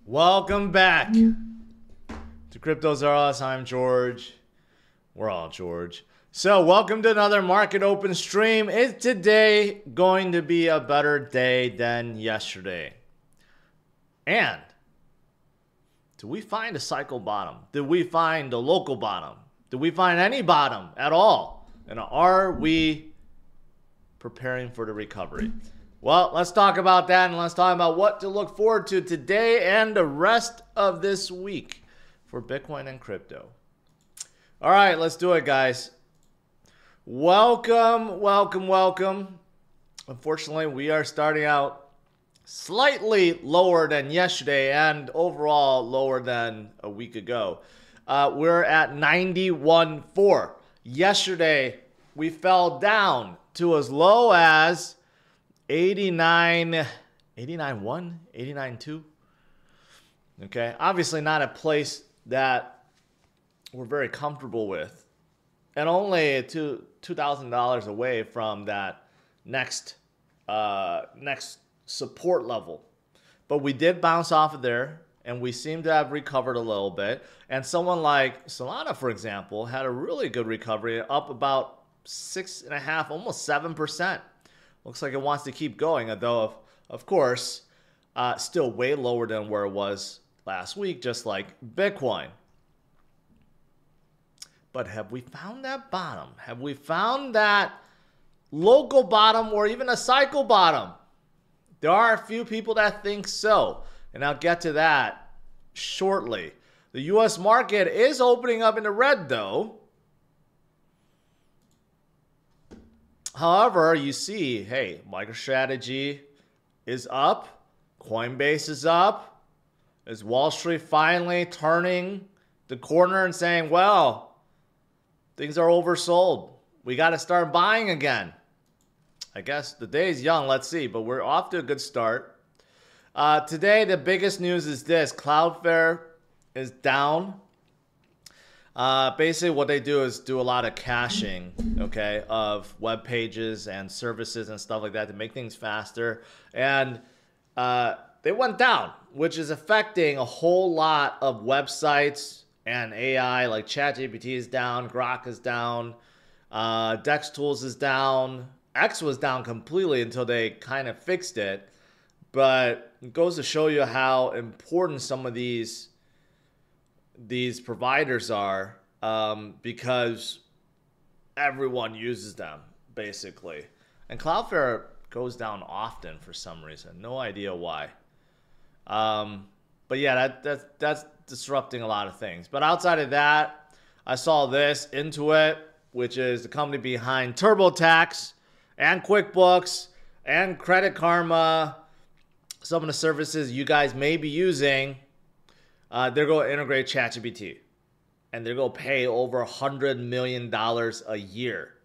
Welcome back to CryptosRUs. I'm George. We're all George. So welcome to another market open stream. Is today going to be a better day than yesterday? And did we find a cycle bottom? Did we find a local bottom? Did we find any bottom at all? And are we preparing for the recovery? Well, let's talk about that, and let's talk about what to look forward to today and the rest of this week for Bitcoin and crypto. All right, let's do it, guys. Welcome, welcome, welcome. Unfortunately, we are starting out slightly lower than yesterday and overall lower than a week ago. We're at 91.4. Yesterday, we fell down to as low as 89.1, 89.2. Okay, obviously not a place that we're very comfortable with, and only $2,000 away from that next support level. But we did bounce off of there, and we seem to have recovered a little bit. And someone like Solana, for example, had a really good recovery, up about 6.5%, almost 7%. Looks like it wants to keep going, although, of course, still way lower than where it was last week, just like Bitcoin. But have we found that bottom? Have we found that local bottom or even a cycle bottom? There are a few people that think so, and I'll get to that shortly. The U.S. market is opening up in the red, though. However, you see, hey, MicroStrategy is up. Coinbase is up. Is Wall Street finally turning the corner and saying, well, things are oversold. We got to start buying again. I guess the day is young. Let's see. But we're off to a good start. Today, the biggest news is this. Cloudflare is down. Basically what they do is do a lot of caching, okay, of web pages and services and stuff like that to make things faster. And they went down, which is affecting a whole lot of websites and AI, like ChatGPT is down, Grok is down, Dex Tools is down. X was down completely until they kind of fixed it. But it goes to show you how important some of these providers are, because everyone uses them basically, and Cloudflare goes down often for some reason. No idea why. But yeah, that's disrupting a lot of things. But outside of that, I saw this Intuit, which is the company behind TurboTax and QuickBooks and Credit Karma, some of the services you guys may be using. They're going to integrate ChatGPT, and they're going to pay over $100 million a year.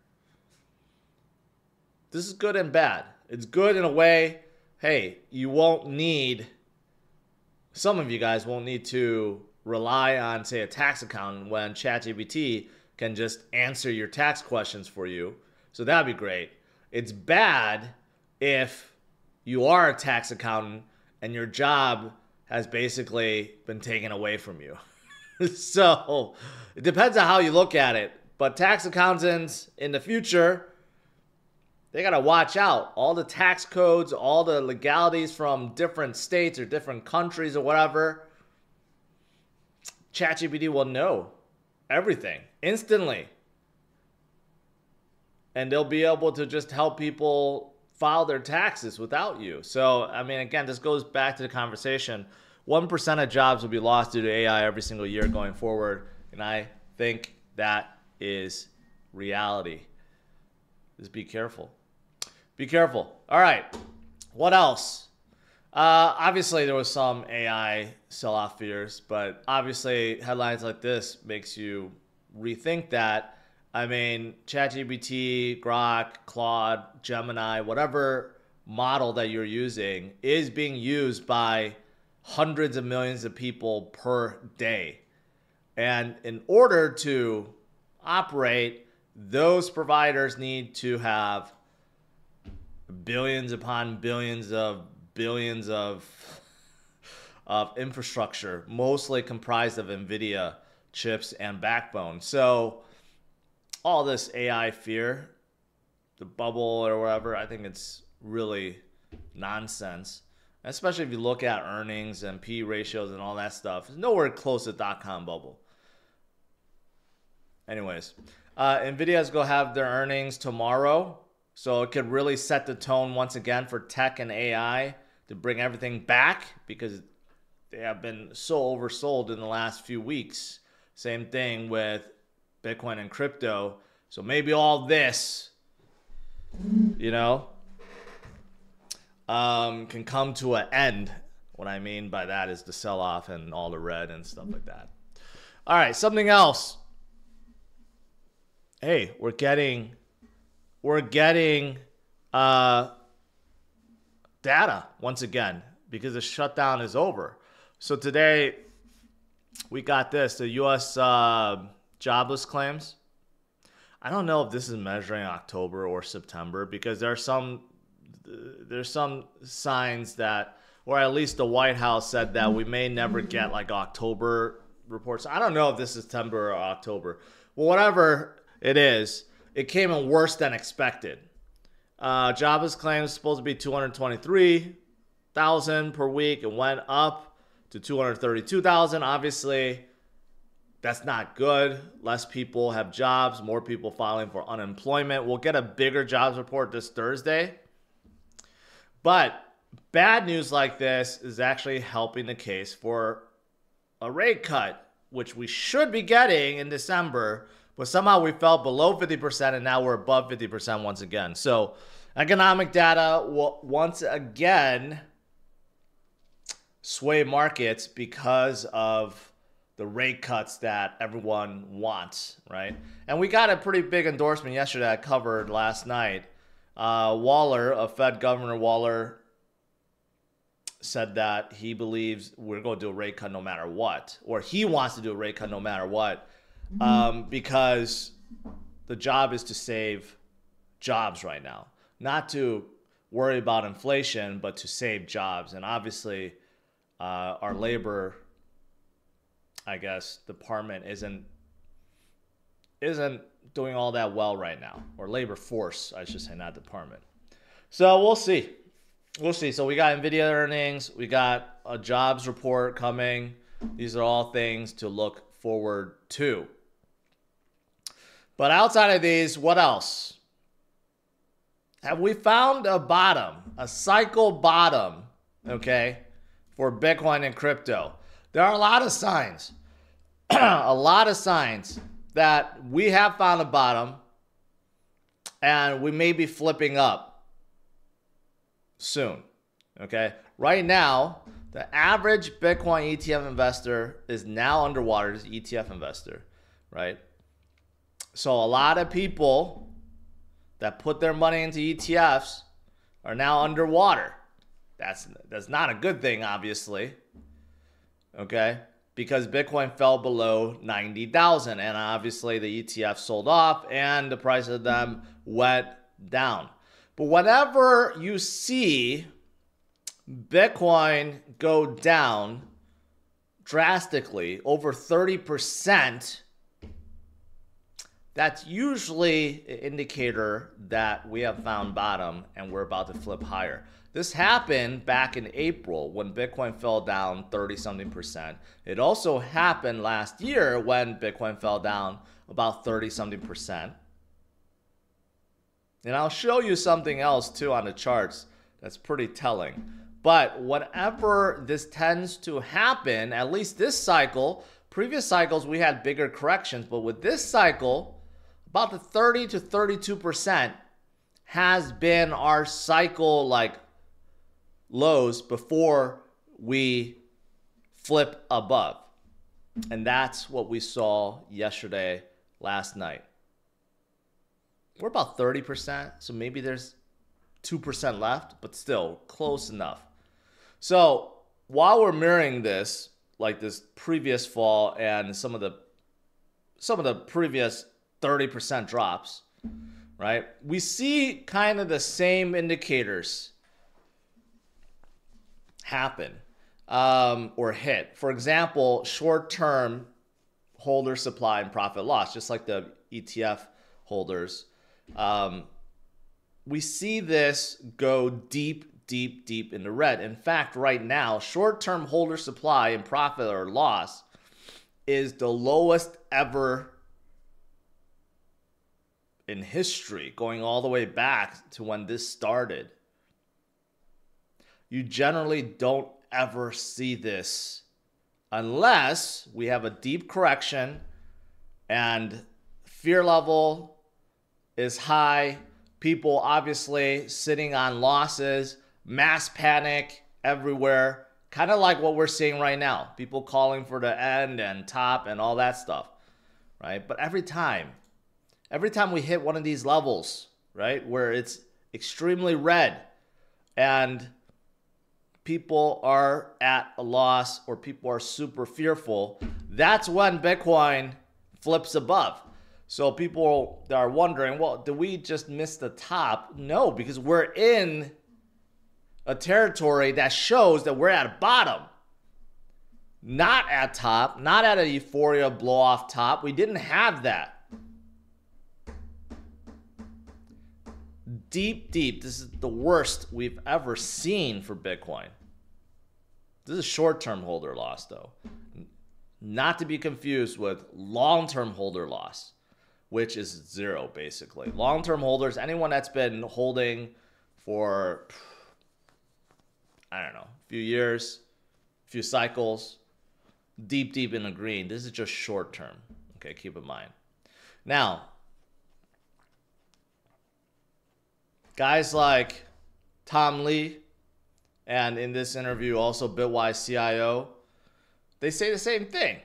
This is good and bad. It's good in a way, hey, you won't need, some of you guys won't need to rely on, say, a tax accountant when ChatGPT can just answer your tax questions for you. So that'd be great. It's bad if you are a tax accountant and your job has basically been taken away from you. So it depends on how you look at it. But tax accountants in the future, they got to watch out. All the tax codes, all the legalities from different states or different countries or whatever, ChatGPT will know everything instantly. And they'll be able to just help people file their taxes without you. So, I mean, again, this goes back to the conversation. 1% of jobs will be lost due to AI every single year going forward. And I think that is reality. Just be careful. Be careful. All right. What else? Obviously, there was some AI sell-off fears, but obviously headlines like this makes you rethink that. I mean, ChatGPT, Grok, Claude, Gemini, whatever model that you're using is being used by hundreds of millions of people per day. And in order to operate, those providers need to have billions upon billions of of infrastructure, mostly comprised of NVIDIA chips and backbone. So all this AI fear, the bubble or whatever, I think it's really nonsense. Especially if you look at earnings and P ratios and all that stuff. It's nowhere close to dot-com bubble. Anyways, NVIDIA is going to have their earnings tomorrow. So it could really set the tone once again for tech and AI to bring everything back, because they have been so oversold in the last few weeks. Same thing with Bitcoin and crypto. So maybe all this, you know, can come to an end. What I mean by that is the sell-off and all the red and stuff like that. All right, something else. Hey, we're getting data once again because the shutdown is over. So today we got this, the U.S. jobless claims. I don't know if this is measuring October or September, because there's some signs that, or at least the White House said that we may never get like October reports. I don't know if this is September or October. Well, whatever it is, it came in worse than expected. Jobless claims supposed to be 223,000 per week. It went up to 232,000. Obviously, that's not good. Less people have jobs, more people filing for unemployment. We'll get a bigger jobs report this Thursday. But bad news like this is actually helping the case for a rate cut, which we should be getting in December, but somehow we fell below 50% and now we're above 50% once again. So economic data will once again sway markets because of the rate cuts that everyone wants, right? And we got a pretty big endorsement yesterday I covered last night. Waller, Fed Governor Waller, said that he believes we're going to do a rate cut no matter what, or he wants to do a rate cut no matter what, because the job is to save jobs right now, not to worry about inflation, but to save jobs. And obviously, our labor, I guess, department isn't doing all that well right now, or labor force, I should say, not department. So we'll see. We'll see. So we got NVIDIA earnings. We got a jobs report coming. These are all things to look forward to. But outside of these, what else? Have we found a bottom, a cycle bottom, okay, for Bitcoin and crypto? There are a lot of signs, a lot of signs that we have found a bottom and we may be flipping up soon, okay? Right now, the average Bitcoin ETF investor is now underwater, this ETF investor, right? So a lot of people that put their money into ETFs are now underwater. That's not a good thing, obviously, okay? Because Bitcoin fell below 90,000 and obviously the ETF sold off and the price of them went down. But whenever you see Bitcoin go down drastically, over 30%, that's usually an indicator that we have found bottom and we're about to flip higher. This happened back in April when Bitcoin fell down 30-something%. It also happened last year when Bitcoin fell down about 30-something%. And I'll show you something else too on the charts that's pretty telling. But whenever this tends to happen, at least this cycle, previous cycles we had bigger corrections, but with this cycle, about the 30 to 32% has been our cycle like lows before we flip above. And that's what we saw yesterday, last night. We're about 30%, so maybe there's 2% left, but still close enough. So while we're mirroring this, like this previous fall and some of the previous 30% drops, right? We see kind of the same indicators happen. or hit. For example, short-term holder supply and profit loss, just like the ETF holders. We see this go deep, deep, deep in the red. In fact, right now, short-term holder supply and profit or loss is the lowest ever in history, going all the way back to when this started. You generally don't ever see this unless we have a deep correction and fear level is high. People obviously sitting on losses, mass panic everywhere, kind of like what we're seeing right now. People calling for the end and top and all that stuff, right? But every time we hit one of these levels, right, where it's extremely red and people are at a loss or people are super fearful, that's when Bitcoin flips above. So people are wondering, well, did we just miss the top? No, because we're in a territory that shows that we're at a bottom. Not at top, not at a euphoria blow off top. We didn't have that. Deep, deep. This is the worst we've ever seen for Bitcoin. This is short-term holder loss, though. Not to be confused with long-term holder loss, which is zero, basically. Long-term holders, anyone that's been holding for, I don't know, a few years, a few cycles, deep, deep in the green. This is just short-term. Okay, keep in mind. Now, guys like Tom Lee, and in this interview also Bitwise CIO, they say the same thing.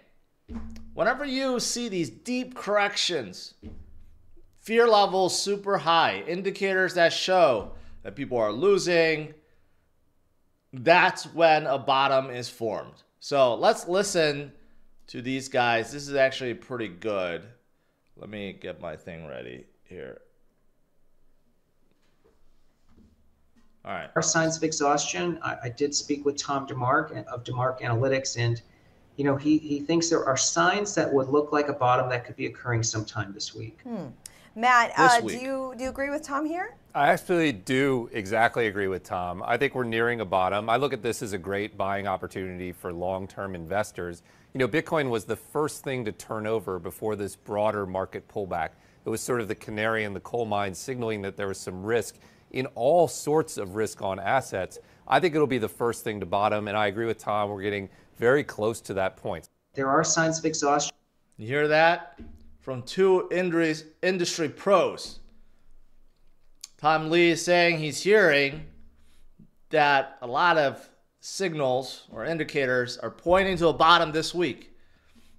Whenever you see these deep corrections, fear levels super high, indicators that show that people are losing, that's when a bottom is formed. So let's listen to these guys. This is actually pretty good. Let me get my thing ready here. All right. Our signs of exhaustion. I did speak with Tom DeMark of DeMark Analytics, and you know he thinks there are signs that would look like a bottom that could be occurring sometime this week. Matt, do you agree with Tom here? I actually do exactly agree with Tom. I think we're nearing a bottom. I look at this as a great buying opportunity for long-term investors. You know, Bitcoin was the first thing to turn over before this broader market pullback. It was sort of the canary in the coal mine, signaling that there was some risk in all sorts of risk on assets. I think it'll be the first thing to bottom, and I agree with Tom. We're getting very close to that point. There are signs of exhaustion. You hear that? From two industry pros. Tom Lee is saying he's hearing that a lot of signals or indicators are pointing to a bottom this week.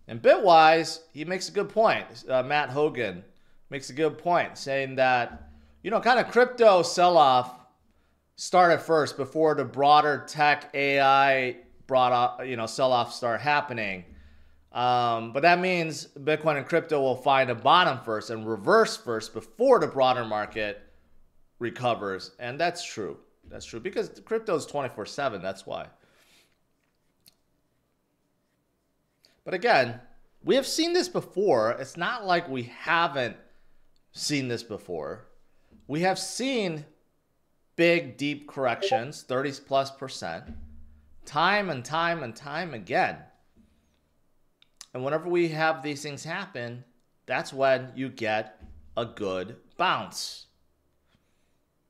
And Bitwise, he makes a good point. Matt Hogan makes a good point, saying that, you know, kind of crypto sell-off started first before the broader tech AI sell-off start happening. But that means Bitcoin and crypto will find a bottom first and reverse first before the broader market recovers. And that's true. That's true because crypto is 24/7. That's why. But again, we have seen this before. It's not like we haven't seen this before. We have seen big, deep corrections, 30+%, time and time and time again. And whenever we have these things happen, that's when you get a good bounce.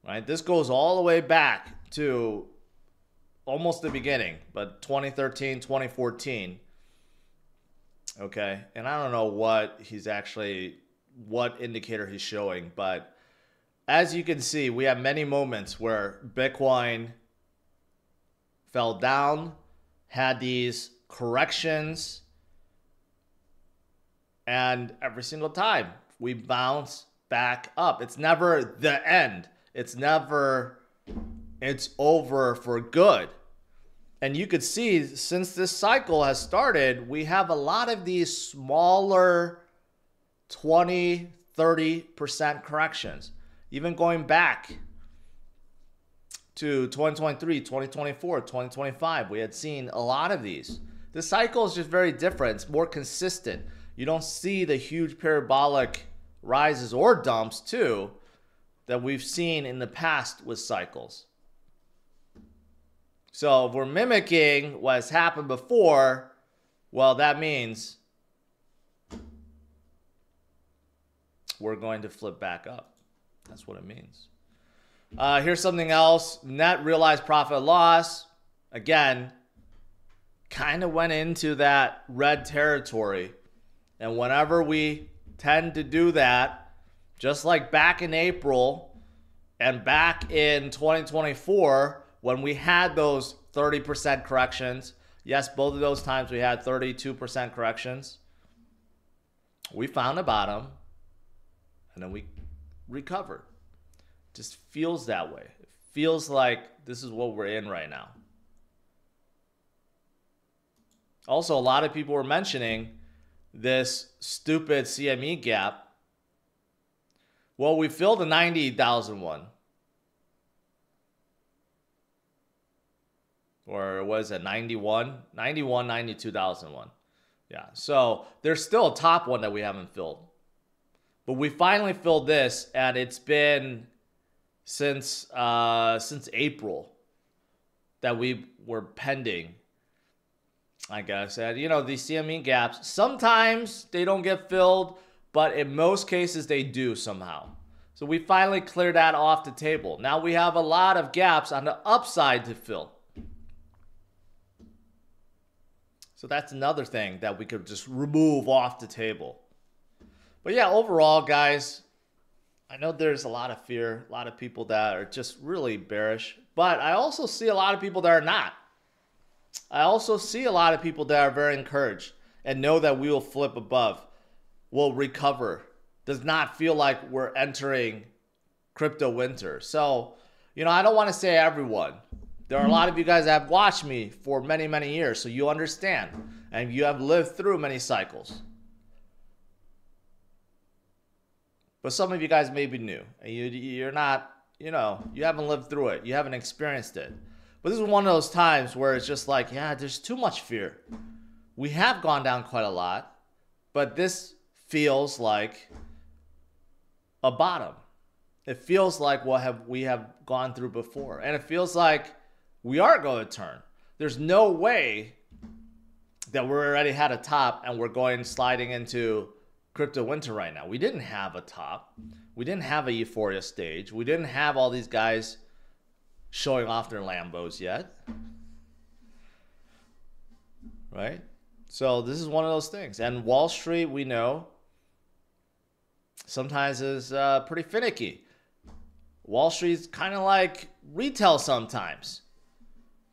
Right? This goes all the way back to almost the beginning, but 2013, 2014. Okay? And I don't know what indicator he's showing, but as you can see, we have many moments where Bitcoin fell down, had these corrections, and every single time we bounce back up. It's never the end. It's over for good. And you could see since this cycle has started, we have a lot of these smaller 20, 30% corrections. Even going back to 2023, 2024, 2025. We had seen a lot of these. The cycle is just very different. It's more consistent. You don't see the huge parabolic rises or dumps too that we've seen in the past with cycles. So if we're mimicking what has happened before, well, that means we're going to flip back up. That's what it means. Here's something else. Net realized profit loss. Again, kind of went into that red territory. And whenever we tend to do that, just like back in April and back in 2024, when we had those 30% corrections, yes, both of those times we had 32% corrections, we found a bottom and then we recovered. Just feels that way. It feels like this is what we're in right now. Also, a lot of people were mentioning this stupid CME gap. Well, we filled the 90,000 one. Or was it 91? 91, 92,000 one. Yeah, so there's still a top one that we haven't filled. But we finally filled this, and it's been since April that we were pending, I guess. And, you know, these CME gaps, sometimes they don't get filled, but in most cases they do somehow. So we finally cleared that off the table. Now we have a lot of gaps on the upside to fill. So that's another thing that we could just remove off the table. But yeah, overall, guys, I know there's a lot of fear, a lot of people that are just really bearish, but I also see a lot of people that are not. I also see a lot of people that are very encouraged and know that we will flip above, will recover. Does not feel like we're entering crypto winter. So, you know, I don't want to say everyone. There are a lot of you guys that have watched me for many, many years, so you understand, and you have lived through many cycles. But some of you guys may be new, and you're not, you know, you haven't lived through it. You haven't experienced it. But this is one of those times where it's just like, yeah, there's too much fear. We have gone down quite a lot, but this feels like a bottom. It feels like what we have gone through before. And it feels like we are going to turn. There's no way that we already had a top and we're sliding into crypto winter right now. We didn't have a top. We didn't have a euphoria stage. We didn't have all these guys showing off their Lambos yet. Right? So this is one of those things. And Wall Street, we know, sometimes is pretty finicky. Wall Street's kind of like retail sometimes.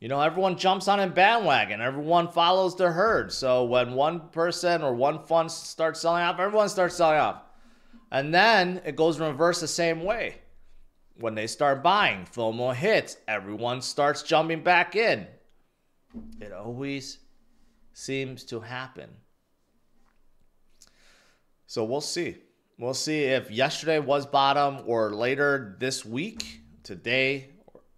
You know, everyone jumps on a bandwagon. Everyone follows the herd. So when one person or one fund starts selling off, everyone starts selling off. And then it goes in reverse the same way. When they start buying, FOMO hits, everyone starts jumping back in. It always seems to happen. So we'll see. We'll see if yesterday was bottom or later this week, today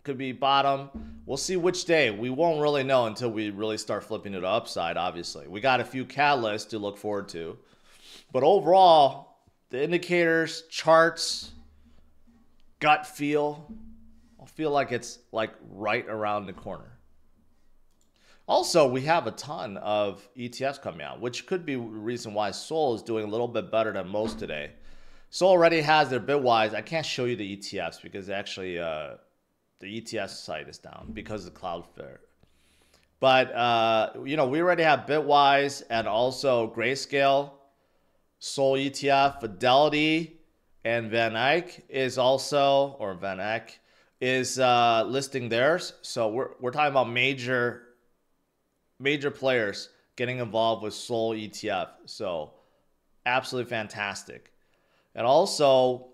could be bottom. We'll see which day. We won't really know until we really start flipping it upside, obviously. We got a few catalysts to look forward to. But overall, the indicators, charts, gut feel, I feel like it's like right around the corner. Also, we have a ton of ETFs coming out, which could be the reason why Sol is doing a little bit better than most today. Sol already has their Bitwise. I can't show you the ETFs because actually the ETF site is down because of Cloudflare. But, you know, we already have Bitwise and also Grayscale, Sol ETF, Fidelity, and Van Eyck is also, or Van Eck is listing theirs. So we're talking about major players getting involved with Sol ETF. So absolutely fantastic. And also,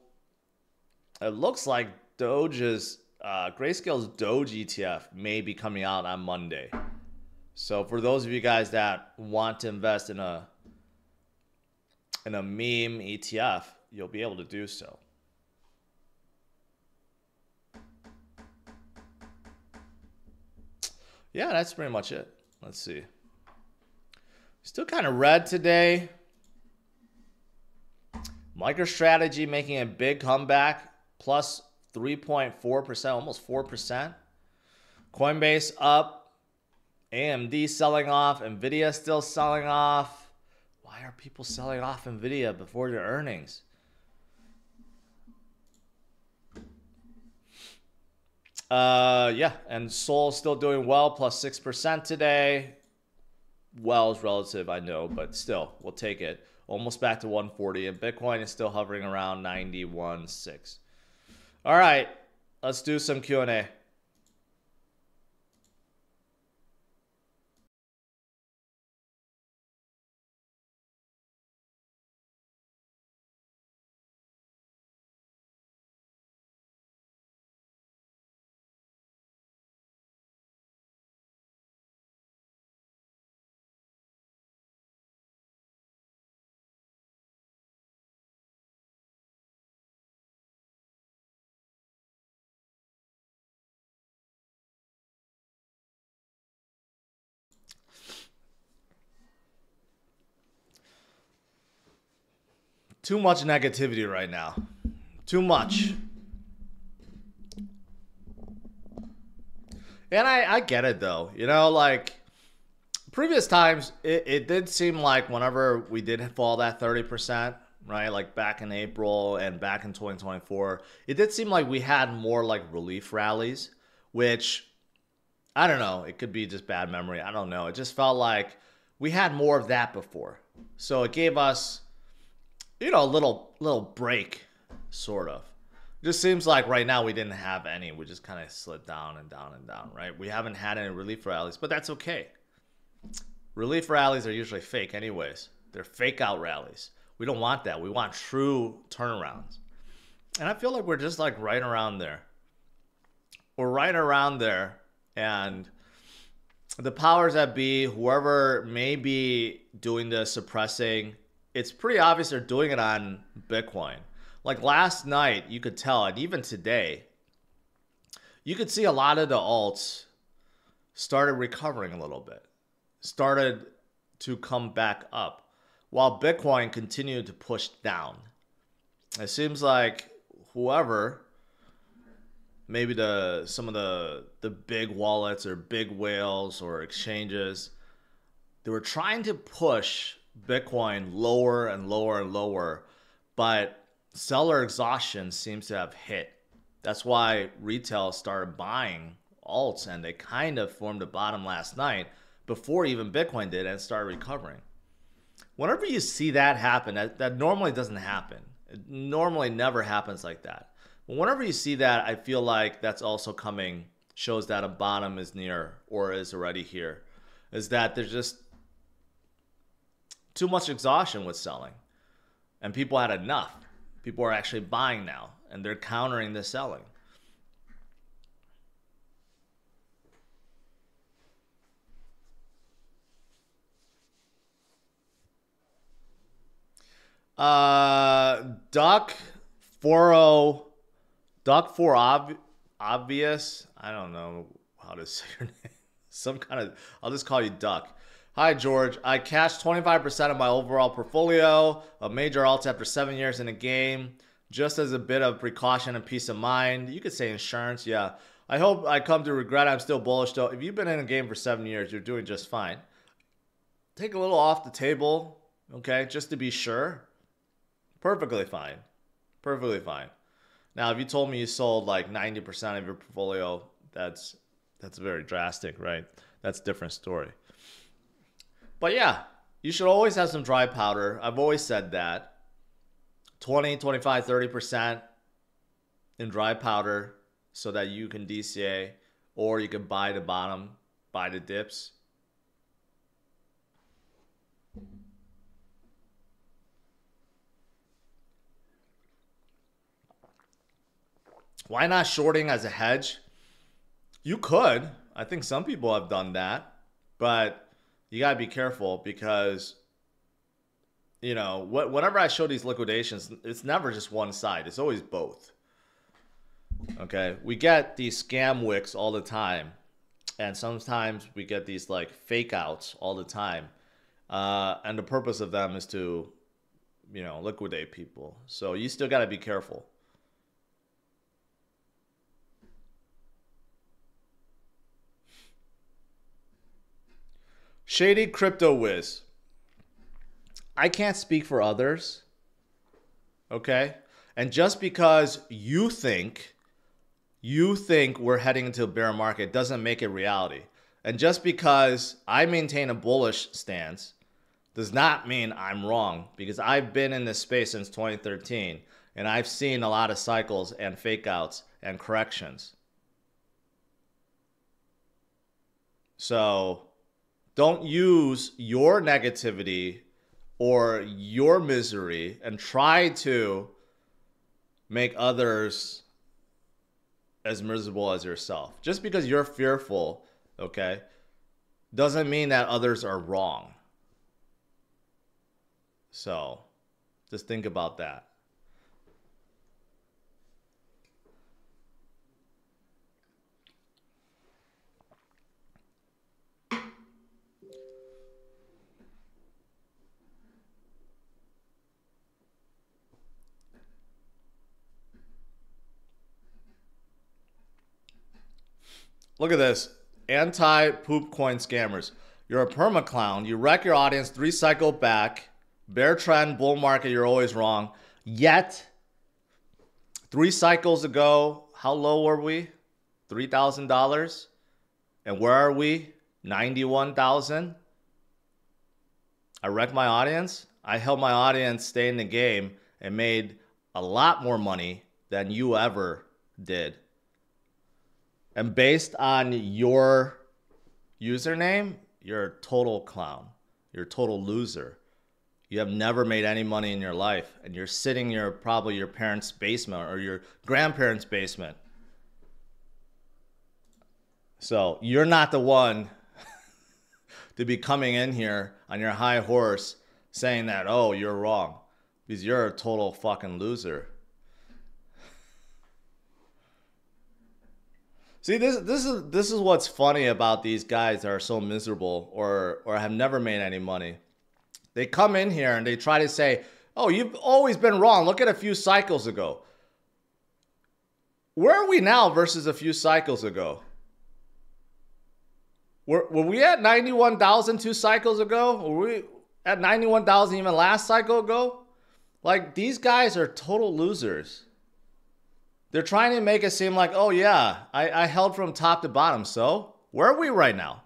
it looks like Doge's, Grayscale's Doge ETF may be coming out on Monday. So for those of you guys that want to invest in a meme ETF, you'll be able to do so. Yeah, that's pretty much it. Let's see. Still kind of red today. MicroStrategy making a big comeback, plus 3.4%, almost 4%. Coinbase up. AMD selling off. NVIDIA still selling off. Why are people selling off NVIDIA before their earnings? Yeah, and Sol still doing well, plus 6% today. Well is relative, I know, but still, we'll take it. Almost back to 140, and Bitcoin is still hovering around 91.6. All right, let's do some Q&A. Too much negativity right now. Too much. And I get it though. You know, like previous times, it did seem like whenever we did fall that 30%, right? Like back in April and back in 2024, it did seem like we had more like relief rallies, which I don't know. It could be just bad memory. I don't know. It just felt like we had more of that before. So it gave us, you know, a little break, sort of. It just seems like right now we didn't have any. We just kind of slid down and down and down, right? We haven't had any relief rallies, but that's okay. Relief rallies are usually fake anyways. They're fake out rallies. We don't want that. We want true turnarounds. And I feel like we're just like right around there. We're right around there. And the powers that be, whoever may be doing the suppressing, it's pretty obvious they're doing it on Bitcoin. Like last night, you could tell, and even today, you could see a lot of the alts started recovering a little bit, started to come back up, while Bitcoin continued to push down. It seems like whoever, maybe some of the big wallets or big whales or exchanges, they were trying to push Bitcoin lower and lower and lower, but seller exhaustion seems to have hit. That's why retail started buying alts, and they kind of formed a bottom last night before even Bitcoin did and started recovering. Whenever you see that happen, that normally doesn't happen. It normally never happens like that. But whenever you see that, I feel like that's also coming, shows that a bottom is near or is already here. Is that there's just too much exhaustion with selling, and people had enough. People are actually buying now, and they're countering the selling. Duck 40, Duck 4 obvious. I don't know how to say your name. Some kind of, I'll just call you Duck. Hi, George. I cashed 25% of my overall portfolio of major alts after 7 years in the game, just as a bit of precaution and peace of mind. You could say insurance, yeah. I hope I come to regret I'm still bullish, though. If you've been in a game for 7 years, you're doing just fine. Take a little off the table, okay, just to be sure. Perfectly fine. Perfectly fine. Now, if you told me you sold like 90% of your portfolio, that's very drastic, right? That's a different story. But yeah, you should always have some dry powder. I've always said that. 20, 25, 30% in dry powder so that you can DCA, or you can buy the bottom, buy the dips. Why not shorting as a hedge? You could. I think some people have done that, but you got to be careful because, you know, whenever I show these liquidations, it's never just one side. It's always both. Okay. We get these scam wicks all the time. And sometimes we get these like fake outs all the time. And the purpose of them is to, you know, liquidate people. So you still got to be careful. Shady Crypto Whiz. I can't speak for others. Okay? And just because you think we're heading into a bear market doesn't make it reality. And just because I maintain a bullish stance does not mean I'm wrong, because I've been in this space since 2013 and I've seen a lot of cycles and fake outs and corrections. So don't use your negativity or your misery and try to make others as miserable as yourself. Just because you're fearful, okay, doesn't mean that others are wrong. So just think about that. Look at this. Anti-poop coin scammers. You're a perma clown. You wreck your audience 3 cycle back. Bear trend, bull market, you're always wrong. Yet, 3 cycles ago, how low were we? $3,000. And where are we? 91,000. I wrecked my audience. I helped my audience stay in the game and made a lot more money than you ever did. And based on your username, you're a total clown. You're a total loser. You have never made any money in your life, and you're sitting in probably your parents' basement or your grandparents' basement. So you're not the one to be coming in here on your high horse saying that, oh, you're wrong, because you're a total fucking loser. See, this is what's funny about these guys that are so miserable or have never made any money. They come in here and they try to say, oh, you've always been wrong. Look at a few cycles ago. Where are we now versus a few cycles ago? Were we at 91,000 2 cycles ago? Were we at 91,000 even last cycle ago? Like, these guys are total losers. They're trying to make it seem like, oh yeah, I held from top to bottom. So where are we right now?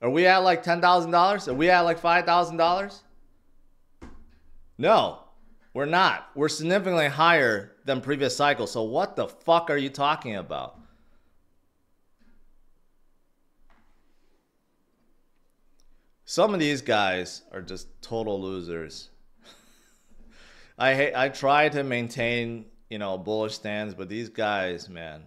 Are we at like $10,000? Are we at like $5,000? No, we're not. We're significantly higher than previous cycles. So what the fuck are you talking about? Some of these guys are just total losers. I try to maintain, you know, bullish stance, but these guys, man.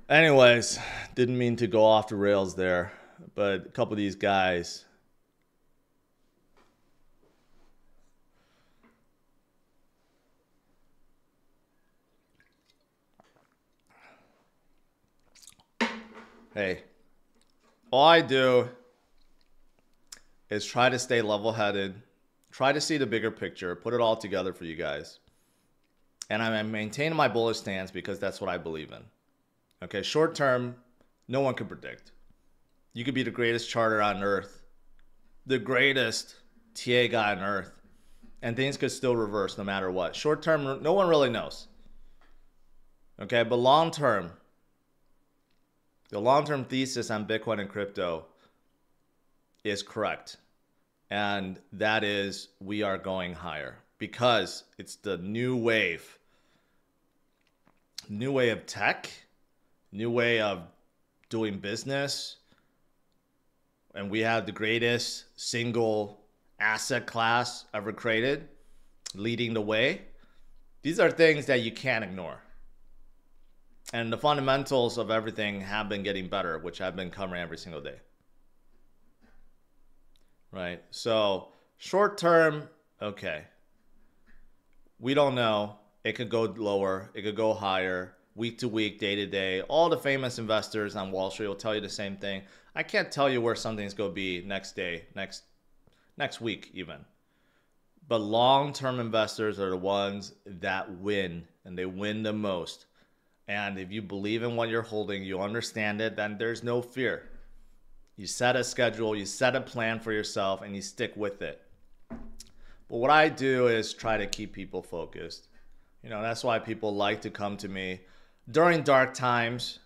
Anyways, didn't mean to go off the rails there, but a couple of these guys. Hey, all I do is try to stay level-headed, try to see the bigger picture, put it all together for you guys. And I'm maintaining my bullish stance because that's what I believe in. Okay, short term, no one can predict. You could be the greatest charter on earth, the greatest TA guy on earth, and things could still reverse no matter what. Short term, no one really knows. Okay, but long term, the long-term thesis on Bitcoin and crypto is correct. And that is, we are going higher because it's the new wave. New way of tech, new way of doing business. And we have the greatest single asset class ever created, leading the way. These are things that you can't ignore. And the fundamentals of everything have been getting better, which I've been covering every single day. Right? So short term, okay. We don't know. It could go lower. It could go higher. Week to week, day to day. All the famous investors on Wall Street will tell you the same thing. I can't tell you where something's going to be next day, next week even. But long-term investors are the ones that win, and they win the most. And if you believe in what you're holding, you understand it, then there's no fear. You set a schedule, you set a plan for yourself, and you stick with it. But what I do is try to keep people focused. You know, that's why people like to come to me during dark times.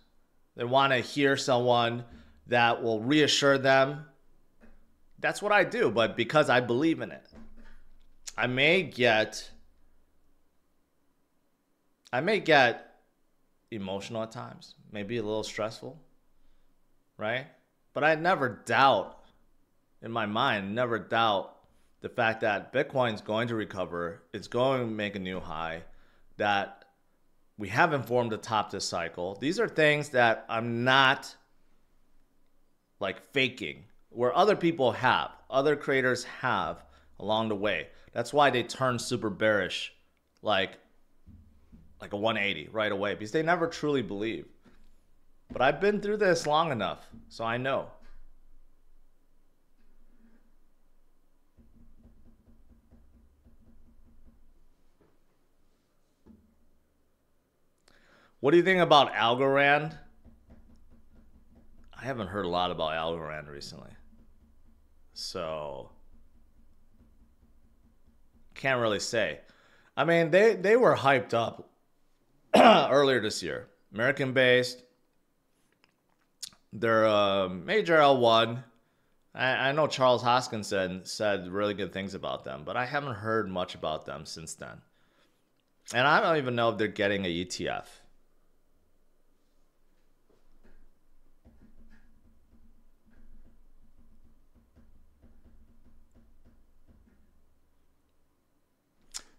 They want to hear someone that will reassure them. That's what I do, but because I believe in it. I may get emotional at times, maybe a little stressful, right? But I never doubt, in my mind, never doubt the fact that Bitcoin's going to recover, it's going to make a new high, that we haven't formed the top this cycle. These are things that I'm not like faking, where other people have, other creators have along the way. That's why they turn super bearish, like a 180 right away, because they never truly believe. But I've been through this long enough, so I know. What do you think about Algorand? I haven't heard a lot about Algorand recently, so can't really say. I mean, they were hyped up earlier this year. American based. They're a major L1. I know Charles Hoskinson said really good things about them, but I haven't heard much about them since then. And I don't even know if they're getting a ETF.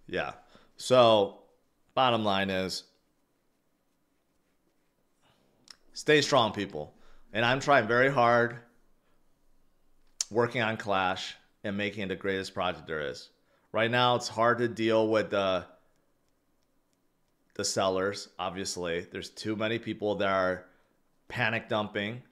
Yeah. So bottom line is stay strong, people. And I'm trying very hard working on Clash and making it the greatest project there is. Right now, it's hard to deal with the sellers. Obviously, there's too many people that are panic dumping.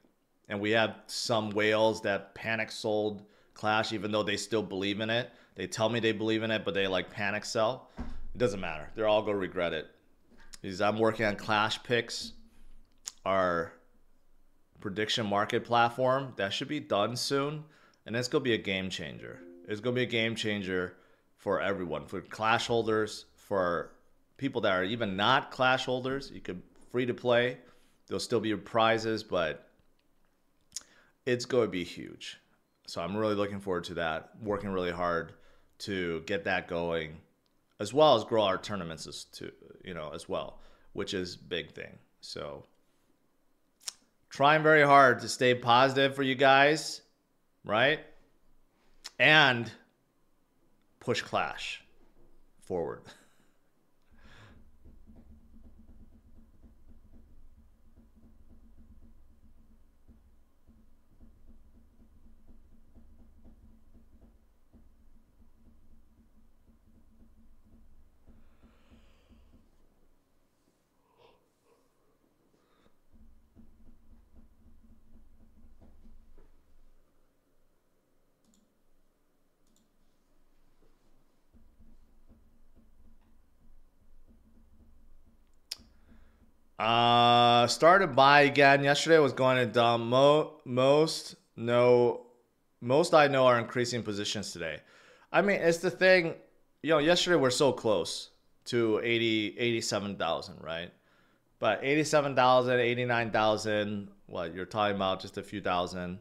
And we have some whales that panic sold Clash even though they still believe in it. They tell me they believe in it, but they like panic sell. It doesn't matter. They're all going to regret it. Because I'm working on Clash Picks, our prediction market platform. That should be done soon. And it's going to be a game changer. It's going to be a game changer for everyone. For Clash holders, for people that are even not Clash holders. You could free to play. There'll still be prizes, but it's going to be huge. So I'm really looking forward to that. Working really hard to get that going, as well as grow our tournaments as well, which is a big thing. So trying very hard to stay positive for you guys, right? And push Clash forward. Started buy again. Yesterday was going to dump. Most I know are increasing positions today. I mean, it's the thing, yesterday we're so close to 87,000, right? But 87,000, 89,000, what you're talking about, just a few thousand.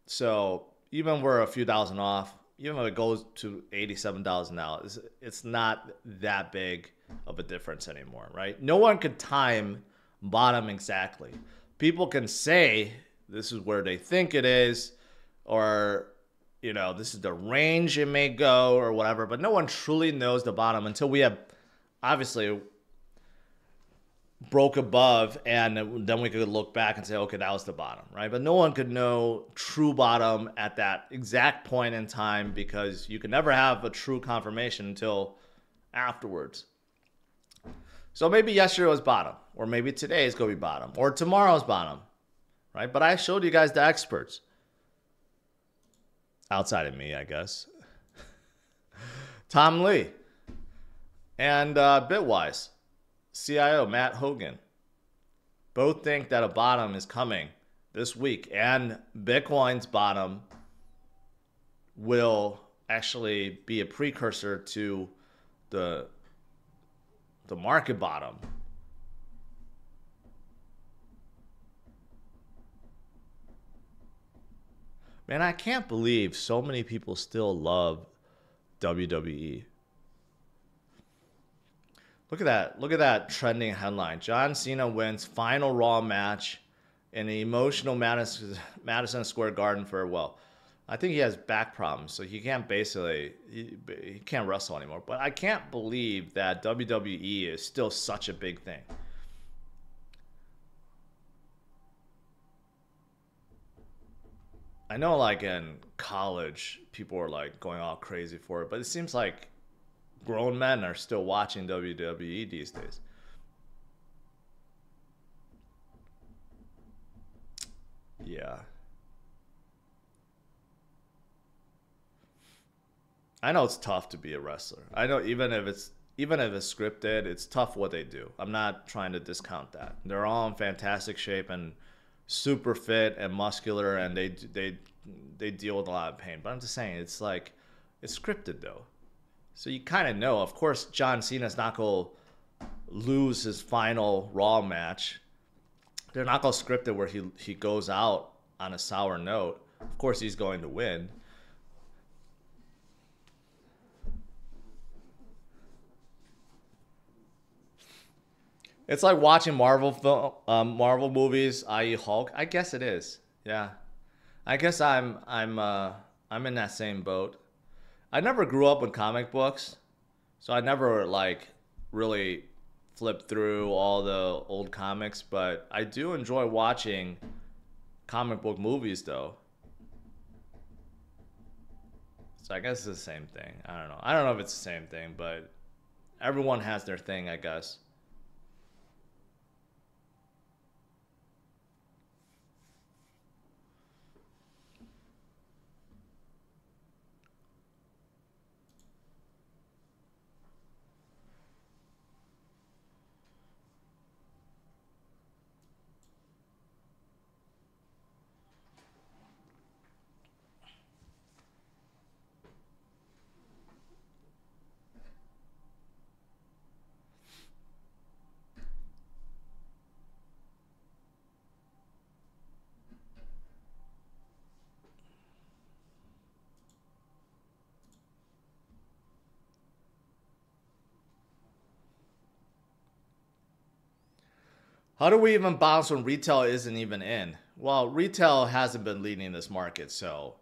So even we're a few thousand off, even if it goes to 87,000 now, it's not that big of a difference anymore, right? No one could time bottom exactly. People can say this is where they think it is, or this is the range it may go, or whatever, but no one truly knows the bottom until we have, obviously, broke above, and then we could look back and say, okay, that was the bottom, right? But no one could know true bottom at that exact point in time, because you can never have a true confirmation until afterwards. So maybe yesterday was bottom, or maybe today is going to be bottom, or tomorrow's bottom, right? But I showed you guys the experts. Outside of me, I guess. Tom Lee and Bitwise CIO Matt Hogan both think that a bottom is coming this week, and Bitcoin's bottom will actually be a precursor to the market bottom. Man, I can't believe so many people still love WWE. Look at that. Look at that trending headline. John Cena wins final Raw match in an emotional Madison Square Garden farewell. I think he has back problems, so he can't he can't wrestle anymore. But I can't believe that WWE is still such a big thing. I know, like, in college, people are like going all crazy for it, but it seems like grown men are still watching WWE these days. Yeah. I know it's tough to be a wrestler. I know even if it's scripted, it's tough what they do. I'm not trying to discount that. They're all in fantastic shape and super fit and muscular, and they deal with a lot of pain. But I'm just saying, it's like, it's scripted though. So you kind of know. Of course, John Cena's not going to lose his final Raw match. They're not going to script it where he goes out on a sour note. Of course, he's going to win. It's like watching Marvel movies, i.e. Hulk. I guess it is. Yeah. I guess I'm in that same boat. I never grew up with comic books, so I never like really flipped through all the old comics, but I do enjoy watching comic book movies though. So I guess it's the same thing. I don't know. I don't know if it's the same thing, but everyone has their thing, I guess. How do we even bounce when retail isn't even in? Well, retail hasn't been leading this market, so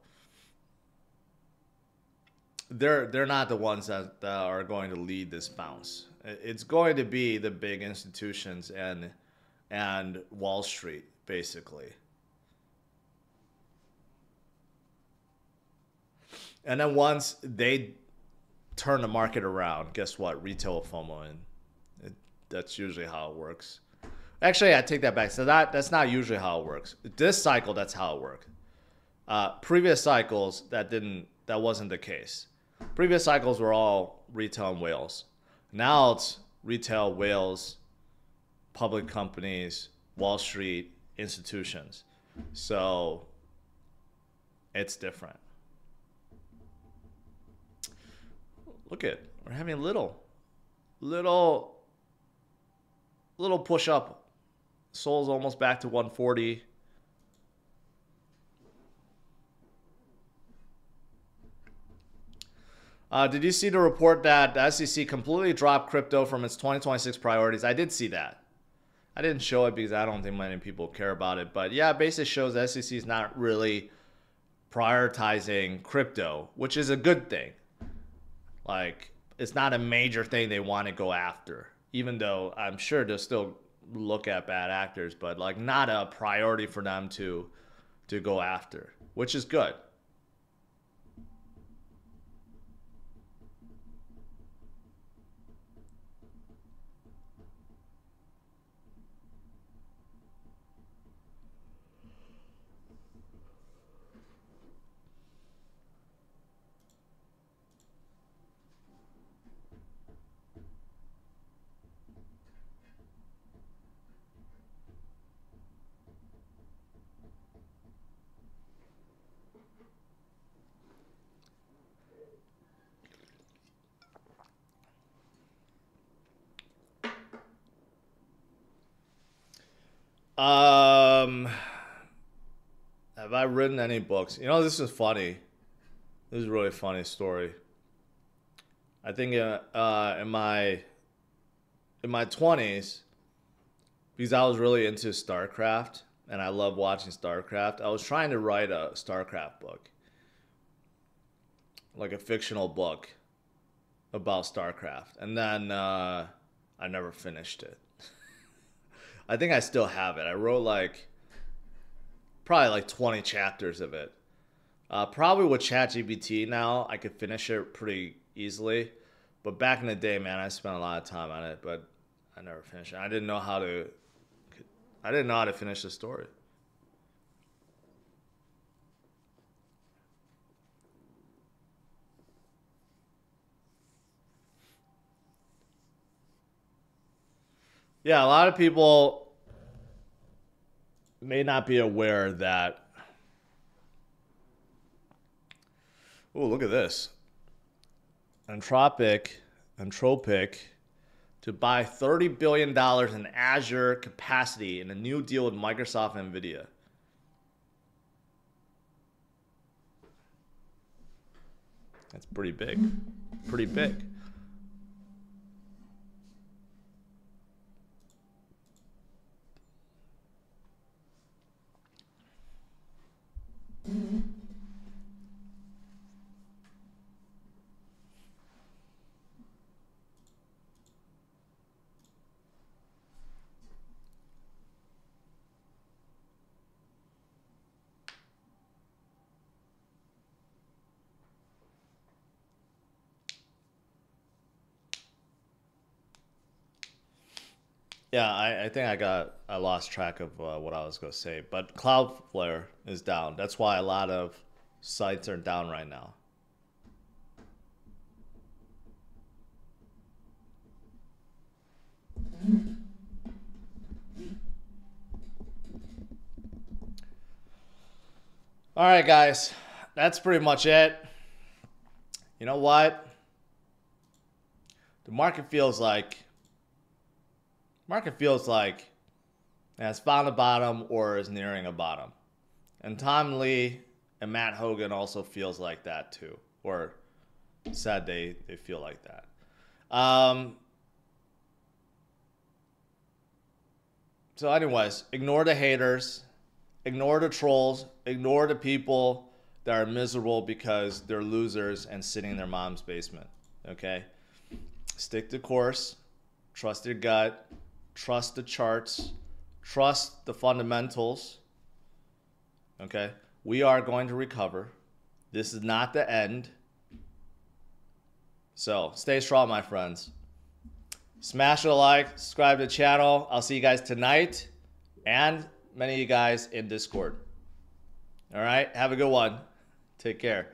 they're not the ones that are going to lead this bounce. It's going to be the big institutions and Wall Street, basically. And then once they turn the market around, guess what? Retail will FOMO in. That's usually how it works. Actually, I take that back. So that's not usually how it works. This cycle, that's how it worked. Previous cycles, that wasn't the case. Previous cycles were all retail and whales. Now it's retail, whales, public companies, Wall Street, institutions. So it's different. Look at, we're having a little push up. Sol's almost back to 140. Did you see the report that the SEC completely dropped crypto from its 2026 priorities? I did see that. I didn't show it because I don't think many people care about it. But yeah, it basically shows the SEC is not really prioritizing crypto, which is a good thing. Like, it's not a major thing they want to go after, even though I'm sure they'll still look at bad actors, but like not a priority for them to go after, which is good. Have I written any books? You know, this is funny. This is a really funny story. I think in my 20s, because I was really into StarCraft and I love watching StarCraft, I was trying to write a StarCraft book, like a fictional book about StarCraft, and then I never finished it. I think I still have it. I wrote probably like 20 chapters of it. Probably with ChatGPT now, I could finish it pretty easily. But back in the day, man, I spent a lot of time on it, but I never finished it. I didn't know how to finish the story. Yeah, a lot of people may not be aware that. Oh, look at this. Anthropic to buy $30 billion in Azure capacity in a new deal with Microsoft and NVIDIA. That's pretty big. Pretty big. Yeah, I think I lost track of what I was going to say, but Cloudflare is down. That's why a lot of sites are down right now. All right, guys, that's pretty much it. You know what? The market feels like it has found a bottom or is nearing a bottom. And Tom Lee and Matt Hogan also feels like that too, or said they feel like that. So anyways, ignore the haters, ignore the trolls, ignore the people that are miserable because they're losers and sitting in their mom's basement, okay? Stick to course, trust your gut, trust the charts, trust the fundamentals, okay? We are going to recover. This is not the end. So stay strong, my friends. Smash a like, subscribe to the channel. I'll see you guys tonight and many of you guys in Discord. All right, have a good one. Take care.